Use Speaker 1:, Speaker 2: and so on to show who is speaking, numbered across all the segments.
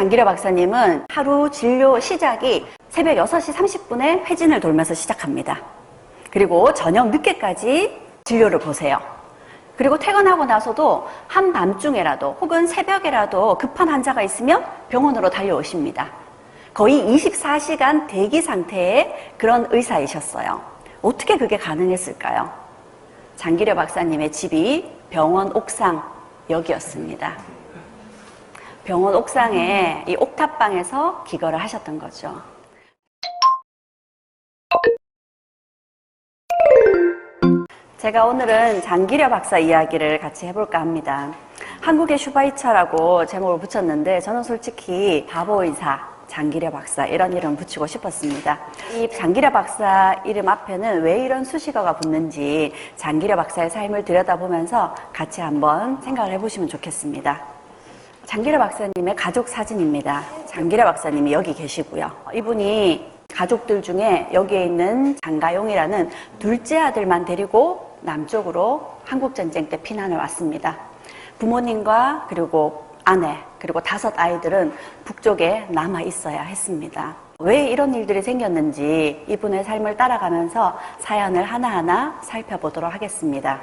Speaker 1: 장기려 박사님은 하루 진료 시작이 새벽 6시 30분에 회진을 돌면서 시작합니다. 그리고 저녁 늦게까지 진료를 보세요. 그리고 퇴근하고 나서도 한밤중에라도 혹은 새벽에라도 급한 환자가 있으면 병원으로 달려오십니다. 거의 24시간 대기 상태의 그런 의사이셨어요. 어떻게 그게 가능했을까요? 장기려 박사님의 집이 병원 옥상 여기였습니다. 병원 옥상에 이 옥탑방에서 기거를 하셨던 거죠. 제가 오늘은 장기려 박사 이야기를 같이 해볼까 합니다. 한국의 슈바이처라고 제목을 붙였는데 저는 솔직히 바보의사, 장기려 박사 이런 이름 붙이고 싶었습니다. 이 장기려 박사 이름 앞에는 왜 이런 수식어가 붙는지 장기려 박사의 삶을 들여다보면서 같이 한번 생각을 해보시면 좋겠습니다. 장기려 박사님의 가족 사진입니다. 장기려 박사님이 여기 계시고요. 이분이 가족들 중에 여기에 있는 장가용이라는 둘째 아들만 데리고 남쪽으로 한국전쟁 때 피난을 왔습니다. 부모님과 그리고 아내 그리고 5 아이들은 북쪽에 남아 있어야 했습니다. 왜 이런 일들이 생겼는지 이분의 삶을 따라가면서 사연을 하나하나 살펴보도록 하겠습니다.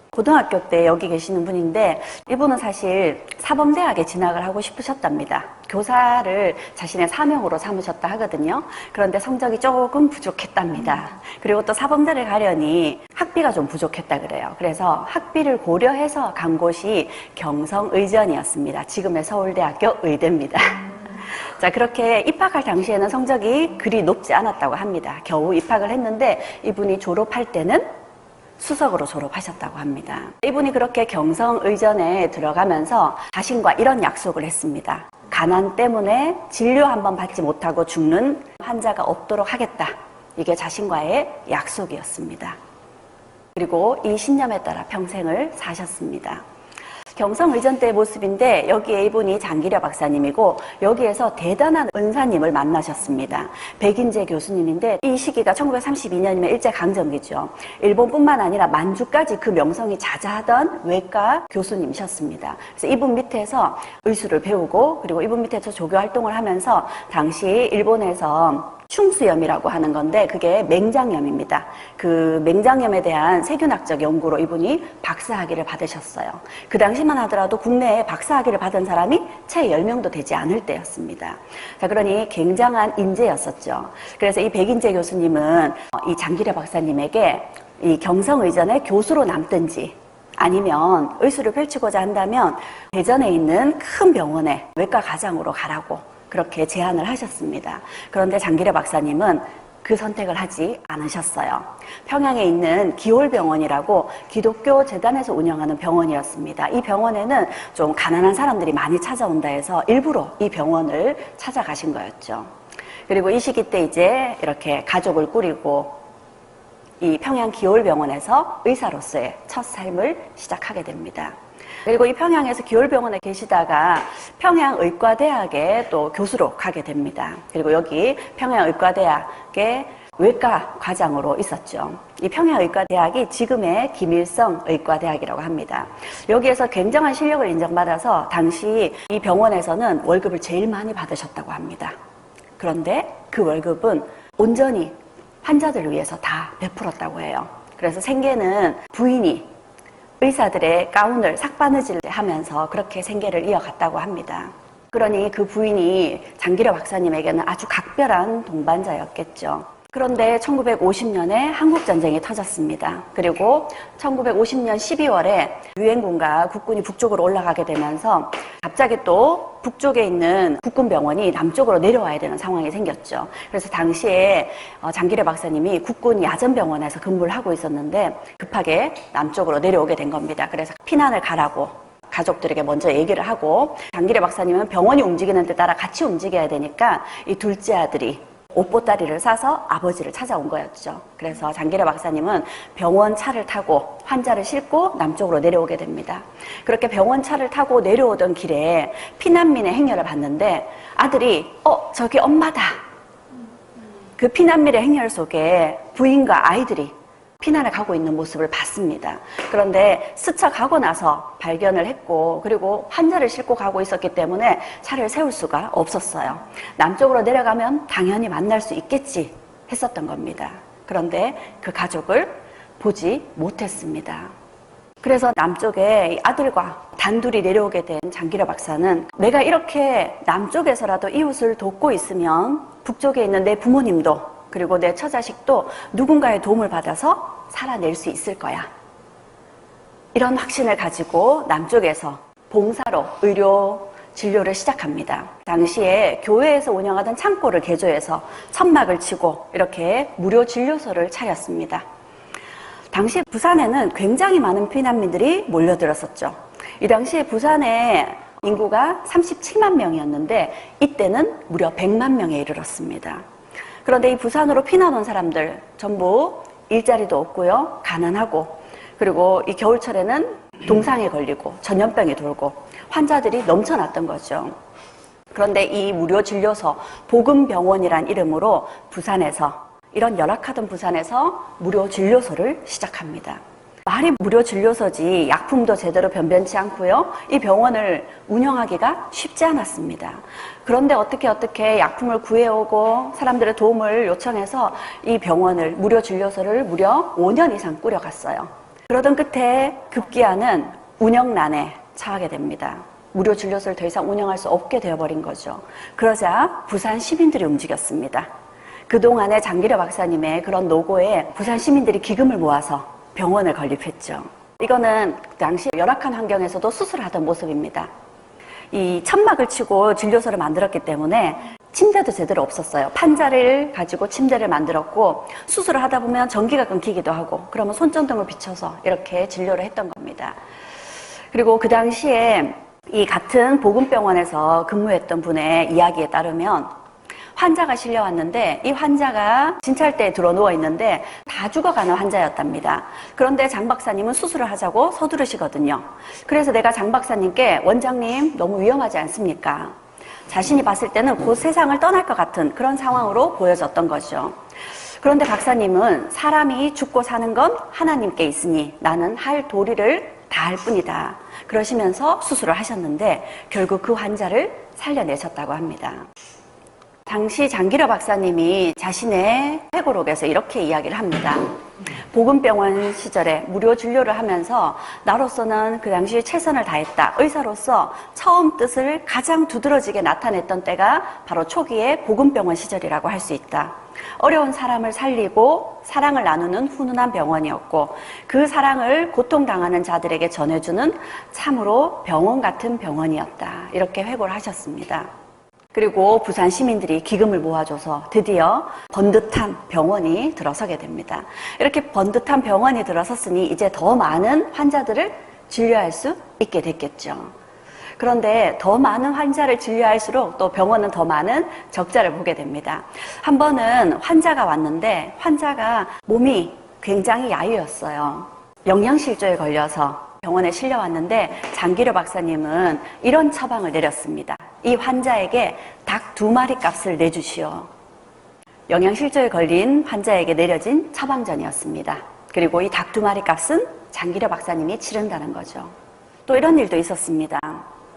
Speaker 1: 고등학교 때 여기 계시는 분인데 이분은 사실 사범대학에 진학을 하고 싶으셨답니다. 교사를 자신의 사명으로 삼으셨다 하거든요. 그런데 성적이 조금 부족했답니다. 그리고 또 사범대를 가려니 학비가 좀 부족했다 그래요. 그래서 학비를 고려해서 간 곳이 경성의전이었습니다. 지금의 서울대학교 의대입니다. 자, 그렇게 입학할 당시에는 성적이 그리 높지 않았다고 합니다. 겨우 입학을 했는데 이분이 졸업할 때는 수석으로 졸업하셨다고 합니다. 이분이 그렇게 경성의전에 들어가면서 자신과 이런 약속을 했습니다. 가난 때문에 진료 한번 받지 못하고 죽는 환자가 없도록 하겠다. 이게 자신과의 약속이었습니다. 그리고 이 신념에 따라 평생을 사셨습니다. 경성의전 때의 모습인데 여기에 이분이 장기려 박사님이고 여기에서 대단한 은사님을 만나셨습니다. 백인재 교수님인데 이 시기가 1932년이면 일제강점기죠. 일본뿐만 아니라 만주까지 그 명성이 자자하던 외과 교수님이셨습니다. 그래서 이분 밑에서 의술을 배우고 그리고 이분 밑에서 조교활동을 하면서 당시 일본에서 충수염이라고 하는 건데 그게 맹장염입니다. 그 맹장염에 대한 세균학적 연구로 이분이 박사학위를 받으셨어요. 그 당시만 하더라도 국내에 박사학위를 받은 사람이 채 10명도 되지 않을 때였습니다. 자, 그러니 굉장한 인재였었죠. 그래서 이 백인재 교수님은 이 장기려 박사님에게 이 경성의전의 교수로 남든지 아니면 의술을 펼치고자 한다면 대전에 있는 큰 병원에 외과 과장으로 가라고 그렇게 제안을 하셨습니다. 그런데 장기려 박사님은 그 선택을 하지 않으셨어요. 평양에 있는 기홀병원이라고 기독교 재단에서 운영하는 병원이었습니다. 이 병원에는 좀 가난한 사람들이 많이 찾아온다 해서 일부러 이 병원을 찾아가신 거였죠. 그리고 이 시기 때 이제 이렇게 가족을 꾸리고 이 평양 기홀병원에서 의사로서의 첫 삶을 시작하게 됩니다. 그리고 이 평양에서 기홀병원에 계시다가 평양의과대학에 또 교수로 가게 됩니다. 그리고 여기 평양의과대학의 외과 과장으로 있었죠. 이 평양의과대학이 지금의 김일성 의과대학이라고 합니다. 여기에서 굉장한 실력을 인정받아서 당시 이 병원에서는 월급을 제일 많이 받으셨다고 합니다. 그런데 그 월급은 온전히 환자들을 위해서 다 베풀었다고 해요. 그래서 생계는 부인이 의사들의 가운을 삭바느질 하면서 그렇게 생계를 이어갔다고 합니다. 그러니 그 부인이 장기려 박사님에게는 아주 각별한 동반자였겠죠. 그런데 1950년에 한국전쟁이 터졌습니다. 그리고 1950년 12월에 유엔군과 국군이 북쪽으로 올라가게 되면서 갑자기 또 북쪽에 있는 국군병원이 남쪽으로 내려와야 되는 상황이 생겼죠. 그래서 당시에 장기려 박사님이 국군 야전병원에서 근무를 하고 있었는데 급하게 남쪽으로 내려오게 된 겁니다. 그래서 피난을 가라고 가족들에게 먼저 얘기를 하고 장기려 박사님은 병원이 움직이는 데 따라 같이 움직여야 되니까 이 둘째 아들이 옷보따리를 싸서 아버지를 찾아온 거였죠. 그래서 장기려 박사님은 병원 차를 타고 환자를 싣고 남쪽으로 내려오게 됩니다. 그렇게 병원 차를 타고 내려오던 길에 피난민의 행렬을 봤는데 아들이 저기 엄마다. 그 피난민의 행렬 속에 부인과 아이들이 피난을 가고 있는 모습을 봤습니다. 그런데 스쳐가고 나서 발견을 했고, 그리고 환자를 싣고 가고 있었기 때문에 차를 세울 수가 없었어요. 남쪽으로 내려가면 당연히 만날 수 있겠지 했었던 겁니다. 그런데 그 가족을 보지 못했습니다. 그래서 남쪽에 아들과 단둘이 내려오게 된 장기려 박사는 내가 이렇게 남쪽에서라도 이웃을 돕고 있으면 북쪽에 있는 내 부모님도 그리고 내 처자식도 누군가의 도움을 받아서 살아낼 수 있을 거야. 이런 확신을 가지고 남쪽에서 봉사로 의료 진료를 시작합니다. 당시에 교회에서 운영하던 창고를 개조해서 천막을 치고 이렇게 무료 진료소를 차렸습니다. 당시 부산에는 굉장히 많은 피난민들이 몰려들었었죠. 이 당시에 부산의 인구가 37만 명이었는데 이때는 무려 100만 명에 이르렀습니다. 그런데 이 부산으로 피난 온 사람들 전부 일자리도 없고요, 가난하고, 그리고 이 겨울철에는 동상에 걸리고 전염병이 돌고 환자들이 넘쳐났던 거죠. 그런데 이 무료 진료소 복음병원이란 이름으로 부산에서, 이런 열악하던 부산에서 무료 진료소를 시작합니다. 말이 무료 진료소지 약품도 제대로 변변치 않고요. 이 병원을 운영하기가 쉽지 않았습니다. 그런데 어떻게 약품을 구해오고 사람들의 도움을 요청해서 이 병원을, 무료 진료소를 무려 5년 이상 꾸려갔어요. 그러던 끝에 급기야는 운영난에 처하게 됩니다. 무료 진료소를 더 이상 운영할 수 없게 되어버린 거죠. 그러자 부산 시민들이 움직였습니다. 그동안의 장기려 박사님의 그런 노고에 부산 시민들이 기금을 모아서 병원을 건립했죠. 이거는 그 당시 열악한 환경에서도 수술하던 모습입니다. 이 천막을 치고 진료소를 만들었기 때문에 침대도 제대로 없었어요. 판자를 가지고 침대를 만들었고, 수술을 하다 보면 전기가 끊기기도 하고, 그러면 손전등을 비춰서 이렇게 진료를 했던 겁니다. 그리고 그 당시에 이 같은 복음병원에서 근무했던 분의 이야기에 따르면 환자가 실려왔는데 이 환자가 진찰대에 들어 누워 있는데 다 죽어가는 환자였답니다. 그런데 장 박사님은 수술을 하자고 서두르시거든요. 그래서 내가 장 박사님께, 원장님 너무 위험하지 않습니까? 자신이 봤을 때는 곧 세상을 떠날 것 같은 그런 상황으로 보여졌던 거죠. 그런데 박사님은 사람이 죽고 사는 건 하나님께 있으니 나는 할 도리를 다할 뿐이다. 그러시면서 수술을 하셨는데 결국 그 환자를 살려내셨다고 합니다. 당시 장기려 박사님이 자신의 회고록에서 이렇게 이야기를 합니다. 복음병원 시절에 무료 진료를 하면서 나로서는 그 당시에 최선을 다했다. 의사로서 처음 뜻을 가장 두드러지게 나타냈던 때가 바로 초기의 복음병원 시절이라고 할 수 있다. 어려운 사람을 살리고 사랑을 나누는 훈훈한 병원이었고, 그 사랑을 고통당하는 자들에게 전해주는 참으로 병원 같은 병원이었다. 이렇게 회고를 하셨습니다. 그리고 부산 시민들이 기금을 모아줘서 드디어 번듯한 병원이 들어서게 됩니다. 이렇게 번듯한 병원이 들어섰으니 이제 더 많은 환자들을 진료할 수 있게 됐겠죠. 그런데 더 많은 환자를 진료할수록 또 병원은 더 많은 적자를 보게 됩니다. 한 번은 환자가 왔는데 환자가 몸이 굉장히 야유였어요. 영양실조에 걸려서 병원에 실려왔는데 장기려 박사님은 이런 처방을 내렸습니다. 이 환자에게 닭 2마리 값을 내주시오. 영양실조에 걸린 환자에게 내려진 처방전이었습니다. 그리고 이 닭 2마리 값은 장기려 박사님이 치른다는 거죠. 또 이런 일도 있었습니다.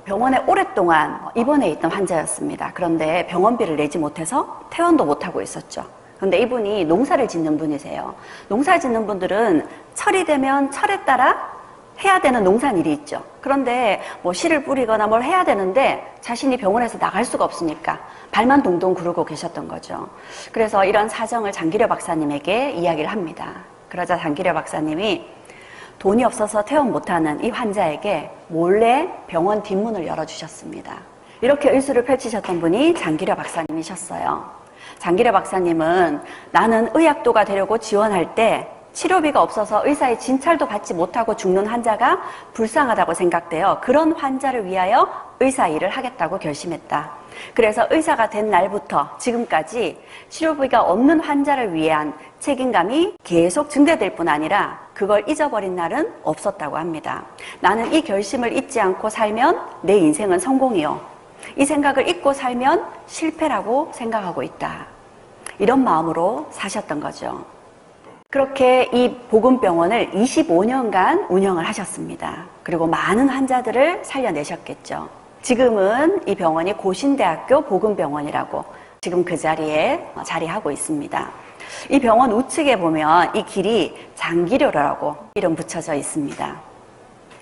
Speaker 1: 병원에 오랫동안 입원해 있던 환자였습니다. 그런데 병원비를 내지 못해서 퇴원도 못하고 있었죠. 그런데 이분이 농사를 짓는 분이세요. 농사 짓는 분들은 철이 되면 철에 따라 해야 되는 농산일이 있죠. 그런데 뭐 씨를 뿌리거나 뭘 해야 되는데 자신이 병원에서 나갈 수가 없으니까 발만 동동 구르고 계셨던 거죠. 그래서 이런 사정을 장기려 박사님에게 이야기를 합니다. 그러자 장기려 박사님이 돈이 없어서 퇴원 못하는 이 환자에게 몰래 병원 뒷문을 열어주셨습니다. 이렇게 의술을 펼치셨던 분이 장기려 박사님이셨어요. 장기려 박사님은 나는 의학도가 되려고 지원할 때 치료비가 없어서 의사의 진찰도 받지 못하고 죽는 환자가 불쌍하다고 생각되어 그런 환자를 위하여 의사 일을 하겠다고 결심했다. 그래서 의사가 된 날부터 지금까지 치료비가 없는 환자를 위한 책임감이 계속 증대될 뿐 아니라 그걸 잊어버린 날은 없었다고 합니다. 나는 이 결심을 잊지 않고 살면 내 인생은 성공이요. 이 생각을 잊고 살면 실패라고 생각하고 있다. 이런 마음으로 사셨던 거죠. 그렇게 이 복음병원을 25년간 운영을 하셨습니다. 그리고 많은 환자들을 살려내셨겠죠. 지금은 이 병원이 고신대학교 복음병원이라고 지금 그 자리에 자리하고 있습니다. 이 병원 우측에 보면 이 길이 장기료라고 이름 붙여져 있습니다.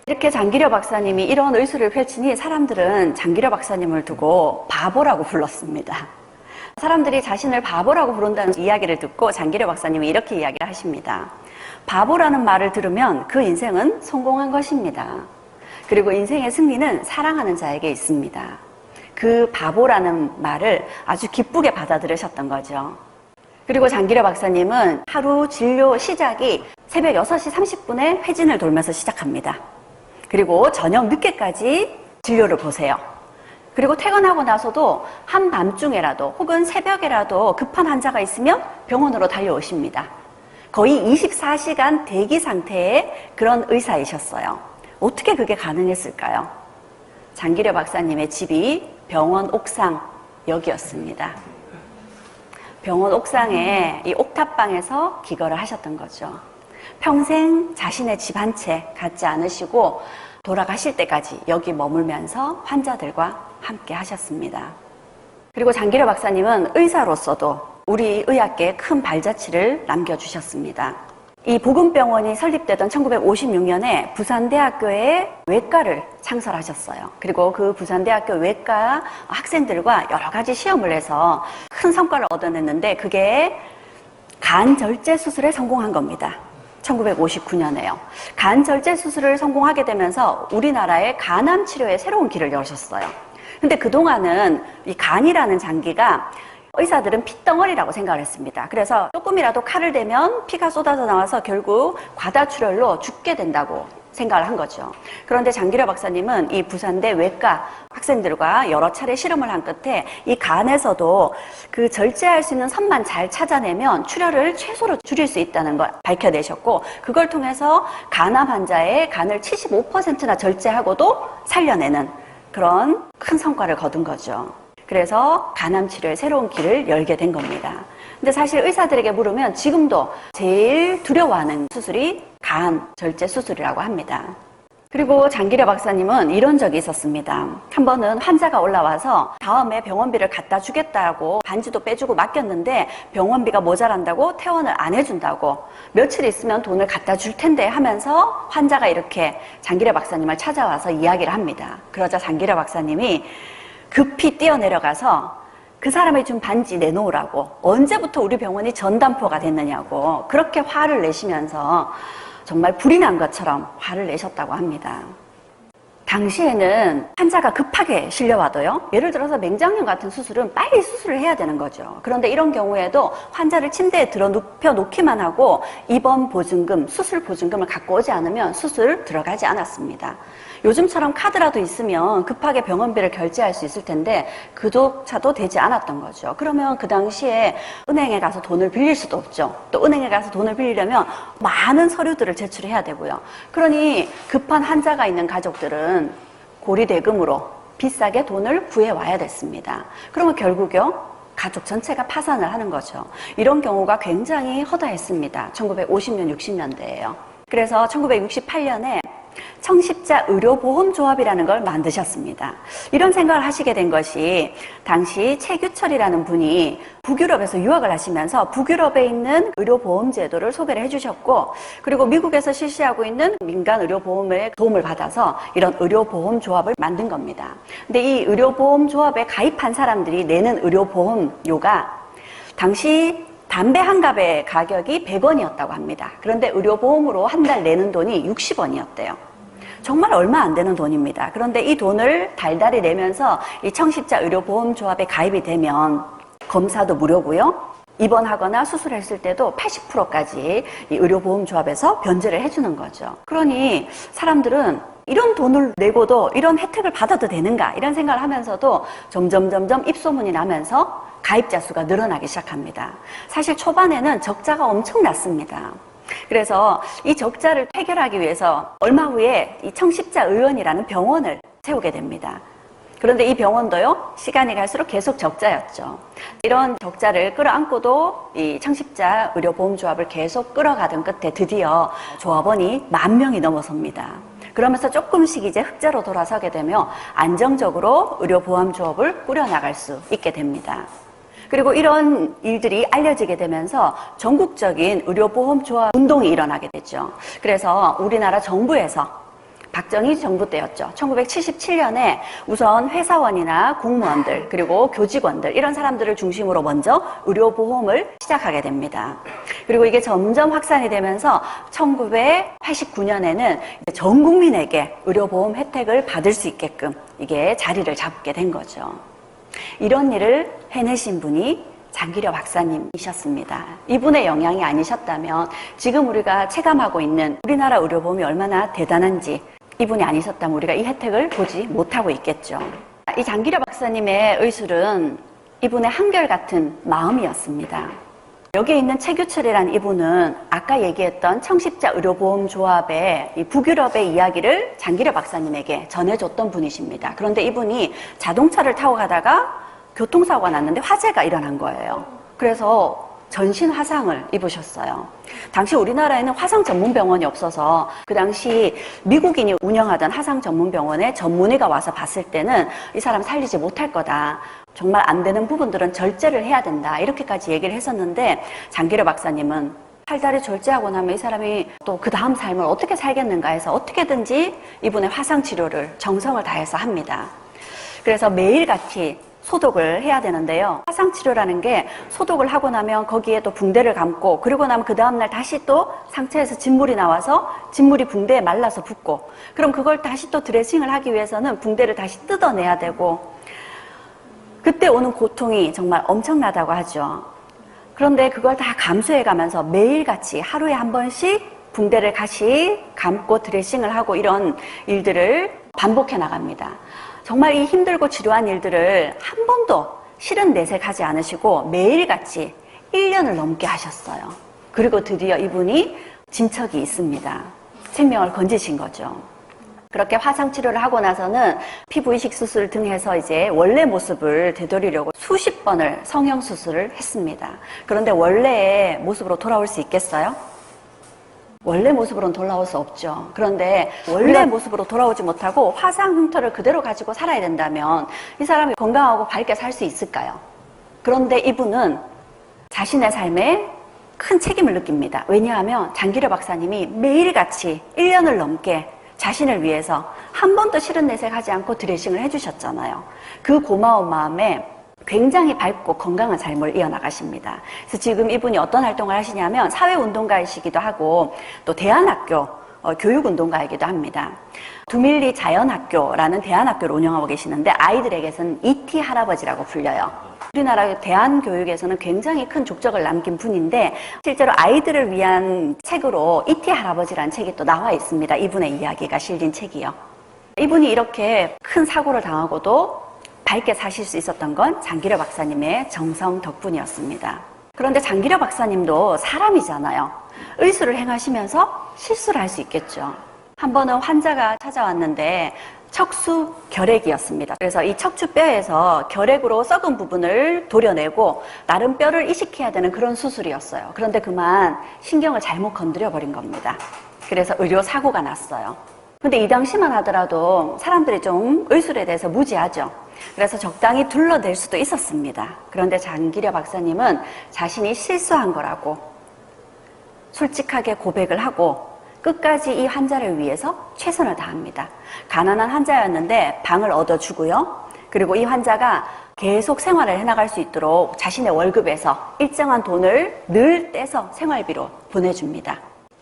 Speaker 1: 이렇게 장기려 박사님이 이런 의술을 펼치니 사람들은 장기려 박사님을 두고 바보라고 불렀습니다. 사람들이 자신을 바보라고 부른다는 이야기를 듣고 장기려 박사님이 이렇게 이야기를 하십니다. 바보라는 말을 들으면 그 인생은 성공한 것입니다. 그리고 인생의 승리는 사랑하는 자에게 있습니다. 그 바보라는 말을 아주 기쁘게 받아들이셨던 거죠. 그리고 장기려 박사님은 하루 진료 시작이 새벽 6시 30분에 회진을 돌면서 시작합니다. 그리고 저녁 늦게까지 진료를 보세요. 그리고 퇴근하고 나서도 한밤중에라도 혹은 새벽에라도 급한 환자가 있으면 병원으로 달려오십니다. 거의 24시간 대기 상태의 그런 의사이셨어요. 어떻게 그게 가능했을까요? 장기려 박사님의 집이 병원 옥상 여기였습니다. 병원 옥상에 이 옥탑방에서 기거를 하셨던 거죠. 평생 자신의 집 한 채 갖지 않으시고 돌아가실 때까지 여기 머물면서 환자들과 함께 하셨습니다. 그리고 장기려 박사님은 의사로서도 우리 의학계에 큰 발자취를 남겨주셨습니다. 이 복음병원이 설립되던 1956년에 부산대학교에 외과를 창설하셨어요. 그리고 그 부산대학교 외과 학생들과 여러 가지 시험을 해서 큰 성과를 얻어냈는데 그게 간절제 수술에 성공한 겁니다. 1959년에요. 간절제 수술을 성공하게 되면서 우리나라의 간암 치료에 새로운 길을 여셨어요. 근데 그동안은 이 간이라는 장기가 의사들은 핏덩어리라고 생각을 했습니다. 그래서 조금이라도 칼을 대면 피가 쏟아져 나와서 결국 과다출혈로 죽게 된다고 생각을 한 거죠. 그런데 장기려 박사님은 이 부산대 외과 학생들과 여러 차례 실험을 한 끝에 이 간에서도 그 절제할 수 있는 선만 잘 찾아내면 출혈을 최소로 줄일 수 있다는 걸 밝혀내셨고 그걸 통해서 간암 환자의 간을 75%나 절제하고도 살려내는 그런 큰 성과를 거둔 거죠. 그래서 간암 치료의 새로운 길을 열게 된 겁니다. 근데 사실 의사들에게 물으면 지금도 제일 두려워하는 수술이 간 절제 수술이라고 합니다. 그리고 장기려 박사님은 이런 적이 있었습니다. 한 번은 환자가 올라와서 다음에 병원비를 갖다 주겠다고 반지도 빼주고 맡겼는데 병원비가 모자란다고 퇴원을 안 해준다고 며칠 있으면 돈을 갖다 줄 텐데 하면서 환자가 이렇게 장기려 박사님을 찾아와서 이야기를 합니다. 그러자 장기려 박사님이 급히 뛰어내려가서 그 사람이 준 반지 내놓으라고 언제부터 우리 병원이 전담포가 됐느냐고 그렇게 화를 내시면서 정말 불이 난 것처럼 화를 내셨다고 합니다. 당시에는 환자가 급하게 실려와도요. 예를 들어서 맹장염 같은 수술은 빨리 수술을 해야 되는 거죠. 그런데 이런 경우에도 환자를 침대에 들어 눕혀 놓기만 하고 입원 보증금, 수술 보증금을 갖고 오지 않으면 수술 들어가지 않았습니다. 요즘처럼 카드라도 있으면 급하게 병원비를 결제할 수 있을 텐데 그조차도 되지 않았던 거죠. 그러면 그 당시에 은행에 가서 돈을 빌릴 수도 없죠. 또 은행에 가서 돈을 빌리려면 많은 서류들을 제출해야 되고요. 그러니 급한 환자가 있는 가족들은 고리대금으로 비싸게 돈을 구해와야 됐습니다. 그러면 결국요 가족 전체가 파산을 하는 거죠. 이런 경우가 굉장히 허다했습니다. 1950년, 60년대예요. 그래서 1968년에 청십자 의료보험조합이라는 걸 만드셨습니다. 이런 생각을 하시게 된 것이 당시 최규철이라는 분이 북유럽에서 유학을 하시면서 북유럽에 있는 의료보험제도를 소개를 해주셨고 그리고 미국에서 실시하고 있는 민간 의료보험의 도움을 받아서 이런 의료보험조합을 만든 겁니다. 근데 이 의료보험조합에 가입한 사람들이 내는 의료보험료가 당시 담배 한 갑의 가격이 100원이었다고 합니다. 그런데 의료보험으로 한 달 내는 돈이 60원이었대요. 정말 얼마 안 되는 돈입니다. 그런데 이 돈을 달달이 내면서 이 청십자 의료보험조합에 가입이 되면 검사도 무료고요. 입원하거나 수술했을 때도 80%까지 이 의료보험조합에서 변제를 해주는 거죠. 그러니 사람들은 이런 돈을 내고도 이런 혜택을 받아도 되는가 이런 생각을 하면서도 점점 입소문이 나면서 가입자 수가 늘어나기 시작합니다. 사실 초반에는 적자가 엄청 났습니다. 그래서 이 적자를 해결하기 위해서 얼마 후에 이 청십자 의원이라는 병원을 세우게 됩니다. 그런데 이 병원도요, 시간이 갈수록 계속 적자였죠. 이런 적자를 끌어안고도 이 청십자 의료보험조합을 계속 끌어가던 끝에 드디어 조합원이 10,000명이 넘어섭니다. 그러면서 조금씩 이제 흑자로 돌아서게 되며 안정적으로 의료보험조합을 꾸려나갈 수 있게 됩니다. 그리고 이런 일들이 알려지게 되면서 전국적인 의료보험조합 운동이 일어나게 되죠. 그래서 우리나라 정부에서 박정희 정부 때였죠. 1977년에 우선 회사원이나 공무원들 그리고 교직원들 이런 사람들을 중심으로 먼저 의료보험을 시작하게 됩니다. 그리고 이게 점점 확산이 되면서 1989년에는 전 국민에게 의료보험 혜택을 받을 수 있게끔 이게 자리를 잡게 된 거죠. 이런 일을 해내신 분이 장기려 박사님이셨습니다. 이분의 영향이 아니셨다면 지금 우리가 체감하고 있는 우리나라 의료보험이 얼마나 대단한지 이분이 아니셨다면 우리가 이 혜택을 보지 못하고 있겠죠. 이 장기려 박사님의 의술은 이분의 한결같은 마음이었습니다. 여기에 있는 최규철이라는 이분은 아까 얘기했던 청십자 의료보험조합의 이 북유럽의 이야기를 장기려 박사님에게 전해줬던 분이십니다. 그런데 이분이 자동차를 타고 가다가 교통사고가 났는데 화재가 일어난 거예요. 그래서 전신 화상을 입으셨어요. 당시 우리나라에는 화상 전문 병원이 없어서 그 당시 미국인이 운영하던 화상 전문 병원에 전문의가 와서 봤을 때는 이 사람 살리지 못할 거다. 정말 안 되는 부분들은 절제를 해야 된다. 이렇게까지 얘기를 했었는데 장기려 박사님은 팔다리 절제하고 나면 이 사람이 또 그 다음 삶을 어떻게 살겠는가 해서 어떻게든지 이분의 화상 치료를 정성을 다해서 합니다. 그래서 매일같이 소독을 해야 되는데요. 화상치료라는 게 소독을 하고 나면 거기에 또 붕대를 감고 그리고 나면 그 다음날 다시 또 상처에서 진물이 나와서 진물이 붕대에 말라서 붓고 그럼 그걸 다시 또 드레싱을 하기 위해서는 붕대를 다시 뜯어내야 되고 그때 오는 고통이 정말 엄청나다고 하죠. 그런데 그걸 다 감수해 가면서 매일같이 하루에 한 번씩 붕대를 다시 감고 드레싱을 하고 이런 일들을 반복해 나갑니다. 정말 이 힘들고 지루한 일들을 한 번도 싫은 내색하지 않으시고 매일같이 1년을 넘게 하셨어요. 그리고 드디어 이분이 진척이 있습니다. 생명을 건지신 거죠. 그렇게 화상 치료를 하고 나서는 피부 이식 수술 등 해서 이제 원래 모습을 되돌리려고 수십 번을 성형 수술을 했습니다. 그런데 원래의 모습으로 돌아올 수 있겠어요? 원래 모습으로는 돌아올 수 없죠. 그런데 원래 모습으로 돌아오지 못하고 화상 흉터를 그대로 가지고 살아야 된다면 이 사람이 건강하고 밝게 살 수 있을까요? 그런데 이분은 자신의 삶에 큰 책임을 느낍니다. 왜냐하면 장기려 박사님이 매일같이 1년을 넘게 자신을 위해서 한 번도 싫은 내색하지 않고 드레싱을 해주셨잖아요. 그 고마운 마음에 굉장히 밝고 건강한 삶을 이어나가십니다. 그래서 지금 이분이 어떤 활동을 하시냐면 사회운동가이시기도 하고 또 대안학교 교육운동가이기도 합니다. 두밀리 자연학교라는 대안학교를 운영하고 계시는데 아이들에게서는 이티 할아버지라고 불려요. 우리나라 대안교육에서는 굉장히 큰 족적을 남긴 분인데 실제로 아이들을 위한 책으로 이티 할아버지라는 책이 또 나와 있습니다. 이분의 이야기가 실린 책이요. 이분이 이렇게 큰 사고를 당하고도 밝게 사실 수 있었던 건 장기려 박사님의 정성 덕분이었습니다. 그런데 장기려 박사님도 사람이잖아요. 의술을 행하시면서 실수를 할 수 있겠죠. 한 번은 환자가 찾아왔는데 척수 결핵이었습니다. 그래서 이 척추뼈에서 결핵으로 썩은 부분을 도려내고 나름 뼈를 이식해야 되는 그런 수술이었어요. 그런데 그만 신경을 잘못 건드려 버린 겁니다. 그래서 의료 사고가 났어요. 근데 이 당시만 하더라도 사람들이 좀 의술에 대해서 무지하죠. 그래서 적당히 둘러댈 수도 있었습니다. 그런데 장기려 박사님은 자신이 실수한 거라고 솔직하게 고백을 하고 끝까지 이 환자를 위해서 최선을 다합니다. 가난한 환자였는데 방을 얻어주고요. 그리고 이 환자가 계속 생활을 해나갈 수 있도록 자신의 월급에서 일정한 돈을 늘 떼서 생활비로 보내줍니다.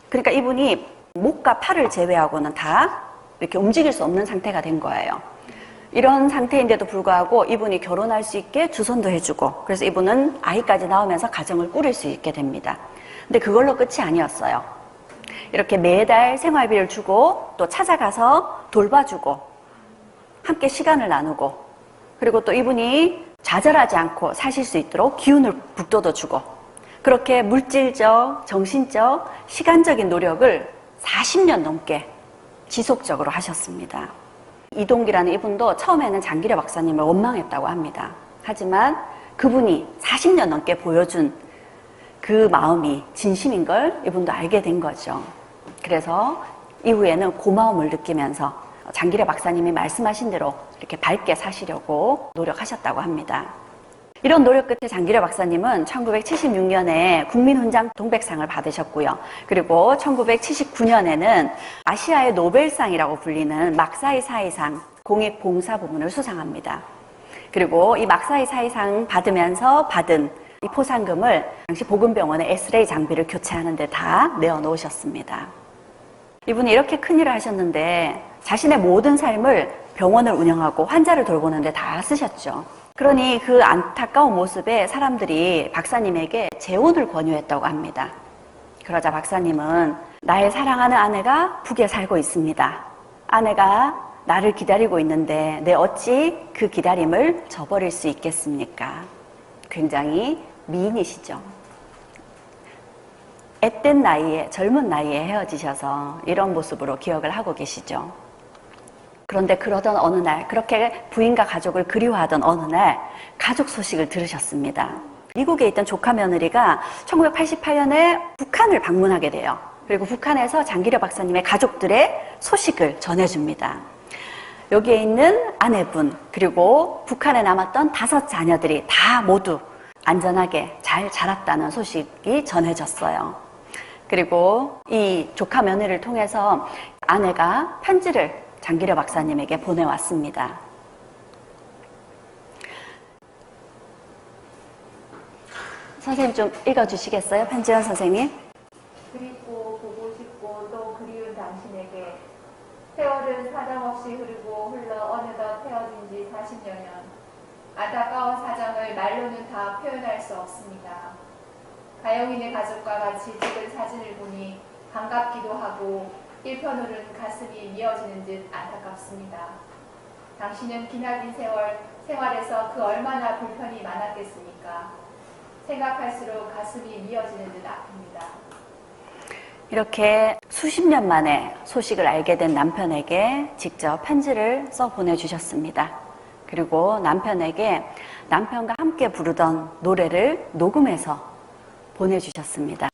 Speaker 1: 그러니까 이분이 목과 팔을 제외하고는 다 이렇게 움직일 수 없는 상태가 된 거예요. 이런 상태인데도 불구하고 이분이 결혼할 수 있게 주선도 해주고 그래서 이분은 아이까지 낳으면서 가정을 꾸릴 수 있게 됩니다. 근데 그걸로 끝이 아니었어요. 이렇게 매달 생활비를 주고 또 찾아가서 돌봐주고 함께 시간을 나누고 그리고 또 이분이 좌절하지 않고 사실 수 있도록 기운을 북돋워주고 그렇게 물질적, 정신적, 시간적인 노력을 40년 넘게 지속적으로 하셨습니다. 이동기라는 이분도 처음에는 장기려 박사님을 원망했다고 합니다. 하지만 그분이 40년 넘게 보여준 그 마음이 진심인 걸 이분도 알게 된 거죠. 그래서 이후에는 고마움을 느끼면서 장기려 박사님이 말씀하신 대로 이렇게 밝게 사시려고 노력하셨다고 합니다. 이런 노력 끝에 장기려 박사님은 1976년에 국민훈장 동백상을 받으셨고요. 그리고 1979년에는 아시아의 노벨상이라고 불리는 막사이 사이상 공익봉사 부문을 수상합니다. 그리고 이 막사이 사이상 받으면서 받은 이 포상금을 당시 보건병원의 엑스레이 장비를 교체하는 데 다 내어놓으셨습니다. 이분이 이렇게 큰일을 하셨는데 자신의 모든 삶을 병원을 운영하고 환자를 돌보는 데 다 쓰셨죠. 그러니 그 안타까운 모습에 사람들이 박사님에게 재혼을 권유했다고 합니다. 그러자 박사님은 나의 사랑하는 아내가 북에 살고 있습니다. 아내가 나를 기다리고 있는데 내 어찌 그 기다림을 저버릴 수 있겠습니까? 굉장히 미인이시죠. 앳된 나이에, 젊은 나이에 헤어지셔서 이런 모습으로 기억을 하고 계시죠. 그런데 그러던 어느 날, 그렇게 부인과 가족을 그리워하던 어느 날 가족 소식을 들으셨습니다. 미국에 있던 조카 며느리가 1988년에 북한을 방문하게 돼요. 그리고 북한에서 장기려 박사님의 가족들의 소식을 전해줍니다. 여기에 있는 아내분, 그리고 북한에 남았던 5 자녀들이 다 모두 안전하게 잘 자랐다는 소식이 전해졌어요. 그리고 이 조카 며느리를 통해서 아내가 편지를 장기려 박사님에게 보내왔습니다. 선생님 좀 읽어주시겠어요? 편지원 선생님.
Speaker 2: 그립고 보고 싶고 또 그리운 당신에게 세월은 사정없이 흐르고 흘러 어느덧 헤어진 지 40여 년. 안타까운 사정을 말로는 다 표현할 수 없습니다. 가영이네 가족과 같이 찍은 사진을 보니 반갑기도 하고 일편으로는 가슴이 미어지는 듯 안타깝습니다. 당신은 기나긴 세월 생활에서 그 얼마나 불편이 많았겠습니까? 생각할수록 가슴이 미어지는 듯 아픕니다.
Speaker 1: 이렇게 수십 년 만에 소식을 알게 된 남편에게 직접 편지를 써 보내주셨습니다. 그리고 남편에게 남편과 함께 부르던 노래를 녹음해서 보내주셨습니다.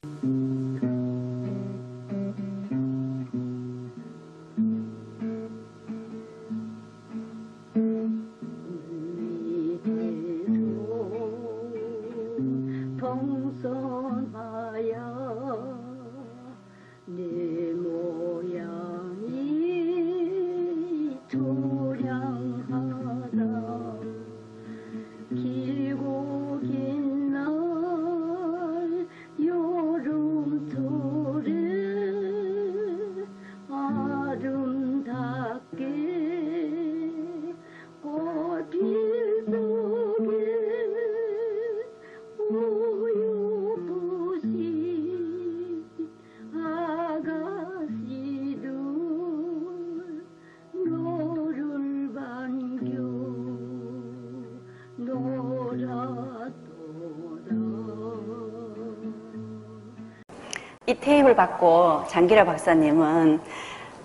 Speaker 1: 이 테이프를 받고 장기려 박사님은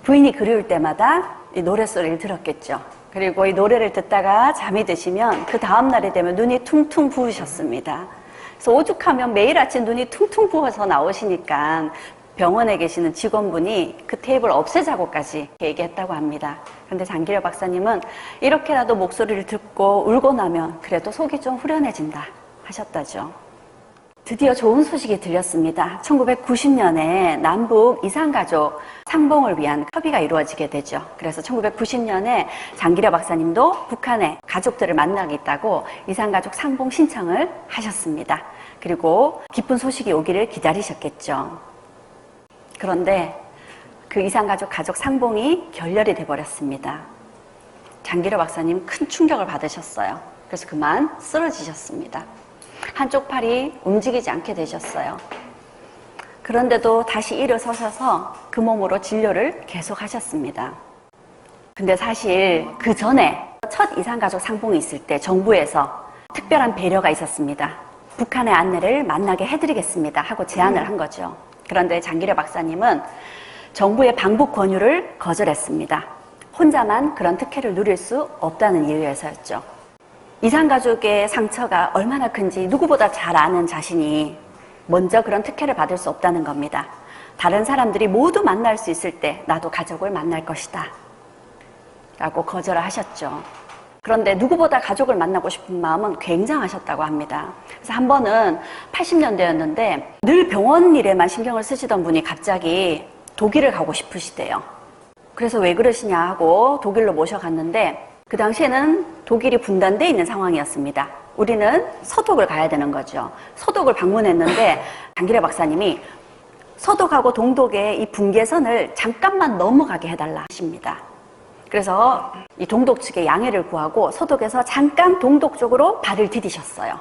Speaker 1: 부인이 그리울 때마다 이 노랫소리를 들었겠죠. 그리고 이 노래를 듣다가 잠이 드시면 그 다음날이 되면 눈이 퉁퉁 부으셨습니다. 그래서 오죽하면 매일 아침 눈이 퉁퉁 부어서 나오시니까 병원에 계시는 직원분이 그 테이프를 없애자고까지 얘기했다고 합니다. 그런데 장기려 박사님은 이렇게라도 목소리를 듣고 울고 나면 그래도 속이 좀 후련해진다 하셨다죠. 드디어 좋은 소식이 들렸습니다. 1990년에 남북 이산가족 상봉을 위한 협의가 이루어지게 되죠. 그래서 1990년에 장기려 박사님도 북한의 가족들을 만나겠다고 이산가족 상봉 신청을 하셨습니다. 그리고 기쁜 소식이 오기를 기다리셨겠죠. 그런데 그 이산가족 가족 상봉이 결렬이 돼버렸습니다. 장기려 박사님 큰 충격을 받으셨어요. 그래서 그만 쓰러지셨습니다. 한쪽 팔이 움직이지 않게 되셨어요. 그런데도 다시 일어서셔서 그 몸으로 진료를 계속 하셨습니다. 근데 사실 그 전에 첫 이산가족 상봉이 있을 때 정부에서 특별한 배려가 있었습니다. 북한의 아내를 만나게 해드리겠습니다 하고 제안을 한 거죠. 그런데 장기려 박사님은 정부의 방북 권유를 거절했습니다. 혼자만 그런 특혜를 누릴 수 없다는 이유에서였죠. 이산가족의 상처가 얼마나 큰지 누구보다 잘 아는 자신이 먼저 그런 특혜를 받을 수 없다는 겁니다. 다른 사람들이 모두 만날 수 있을 때 나도 가족을 만날 것이다 라고 거절을 하셨죠. 그런데 누구보다 가족을 만나고 싶은 마음은 굉장하셨다고 합니다. 그래서 한 번은 80년대였는데 늘 병원 일에만 신경을 쓰시던 분이 갑자기 독일을 가고 싶으시대요. 그래서 왜 그러시냐 하고 독일로 모셔갔는데 그 당시에는 독일이 분단돼 있는 상황이었습니다. 우리는 서독을 가야 되는 거죠. 서독을 방문했는데 장기려 박사님이 서독하고 동독의 이 분계선을 잠깐만 넘어가게 해달라 하십니다. 그래서 이 동독 측에 양해를 구하고 서독에서 잠깐 동독 쪽으로 발을 디디셨어요.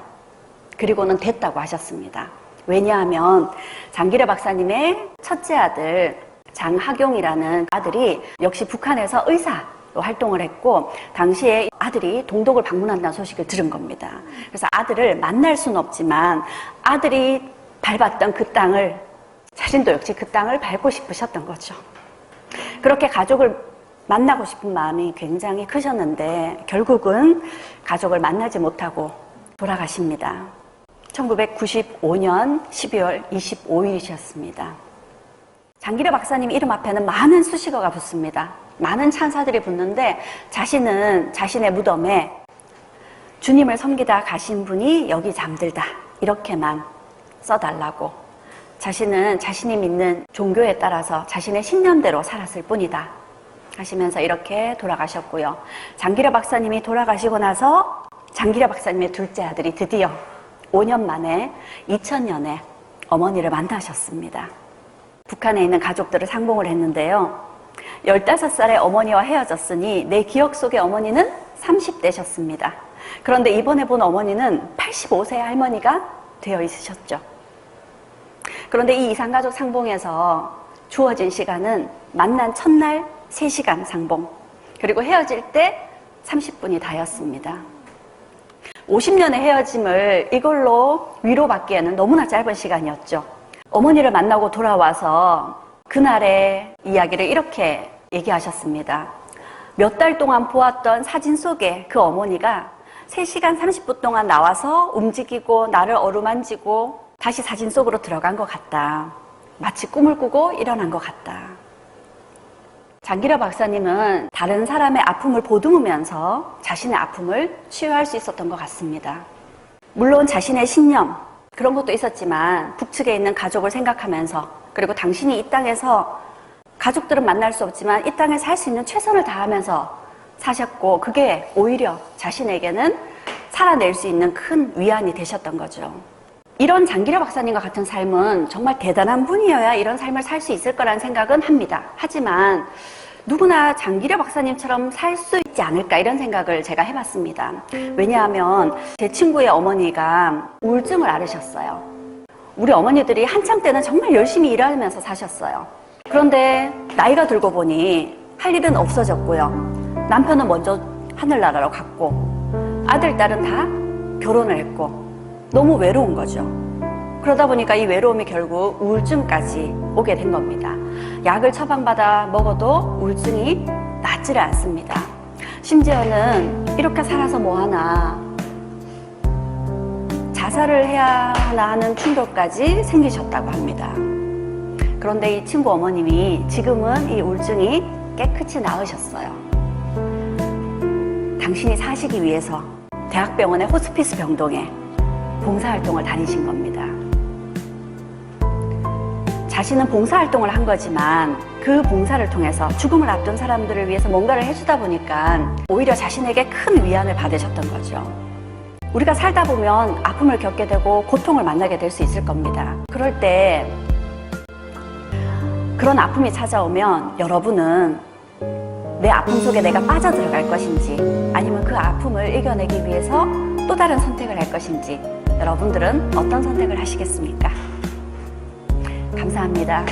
Speaker 1: 그리고는 됐다고 하셨습니다. 왜냐하면 장기려 박사님의 첫째 아들 장하경이라는 아들이 역시 북한에서 의사로 활동을 했고 당시에 아들이 동독을 방문한다는 소식을 들은 겁니다. 그래서 아들을 만날 수는 없지만 아들이 밟았던 그 땅을 자신도 역시 그 땅을 밟고 싶으셨던 거죠. 그렇게 가족을 만나고 싶은 마음이 굉장히 크셨는데 결국은 가족을 만나지 못하고 돌아가십니다. 1995년 12월 25일이셨습니다. 장기려 박사님 이름 앞에는 많은 수식어가 붙습니다. 많은 찬사들이 붙는데 자신은 자신의 무덤에 주님을 섬기다 가신 분이 여기 잠들다 이렇게만 써달라고, 자신은 자신이 믿는 종교에 따라서 자신의 신념대로 살았을 뿐이다 하시면서 이렇게 돌아가셨고요. 장기려 박사님이 돌아가시고 나서 장기려 박사님의 둘째 아들이 드디어 5년 만에 2000년에 어머니를 만나셨습니다. 북한에 있는 가족들을 상봉을 했는데요. 15살의 어머니와 헤어졌으니 내 기억 속의 어머니는 30대셨습니다. 그런데 이번에 본 어머니는 85세의 할머니가 되어 있으셨죠. 그런데 이 이산가족 상봉에서 주어진 시간은 만난 첫날 3시간 상봉, 그리고 헤어질 때 30분이 다였습니다. 50년의 헤어짐을 이걸로 위로받기에는 너무나 짧은 시간이었죠. 어머니를 만나고 돌아와서 그날의 이야기를 이렇게 얘기하셨습니다. 몇 달 동안 보았던 사진 속에 그 어머니가 3시간 30분 동안 나와서 움직이고 나를 어루만지고 다시 사진 속으로 들어간 것 같다. 마치 꿈을 꾸고 일어난 것 같다. 장기려 박사님은 다른 사람의 아픔을 보듬으면서 자신의 아픔을 치유할 수 있었던 것 같습니다. 물론 자신의 신념, 그런 것도 있었지만 북측에 있는 가족을 생각하면서, 그리고 당신이 이 땅에서 가족들은 만날 수 없지만 이 땅에서 할 수 있는 최선을 다하면서 사셨고, 그게 오히려 자신에게는 살아낼 수 있는 큰 위안이 되셨던 거죠. 이런 장기려 박사님과 같은 삶은 정말 대단한 분이어야 이런 삶을 살 수 있을 거라는 생각은 합니다. 하지만 누구나 장기려 박사님처럼 살 수 있지 않을까 이런 생각을 제가 해봤습니다. 왜냐하면 제 친구의 어머니가 우울증을 앓으셨어요. 우리 어머니들이 한참 때는 정말 열심히 일하면서 사셨어요. 그런데 나이가 들고 보니 할 일은 없어졌고요. 남편은 먼저 하늘나라로 갔고 아들, 딸은 다 결혼을 했고 너무 외로운 거죠. 그러다 보니까 이 외로움이 결국 우울증까지 오게 된 겁니다. 약을 처방받아 먹어도 우울증이 낫지를 않습니다. 심지어는 이렇게 살아서 뭐하나, 자살을 해야 하나 하는 충격까지 생기셨다고 합니다. 그런데 이 친구 어머님이 지금은 이 우울증이 깨끗이 나으셨어요. 당신이 사시기 위해서 대학병원의 호스피스 병동에 봉사활동을 다니신 겁니다. 자신은 봉사활동을 한 거지만 그 봉사를 통해서 죽음을 앞둔 사람들을 위해서 뭔가를 해주다 보니까 오히려 자신에게 큰 위안을 받으셨던 거죠. 우리가 살다 보면 아픔을 겪게 되고 고통을 만나게 될 수 있을 겁니다. 그럴 때 그런 아픔이 찾아오면 여러분은 내 아픔 속에 내가 빠져들어갈 것인지 아니면 그 아픔을 이겨내기 위해서 또 다른 선택을 할 것인지, 여러분들은 어떤 선택을 하시겠습니까? 감사합니다.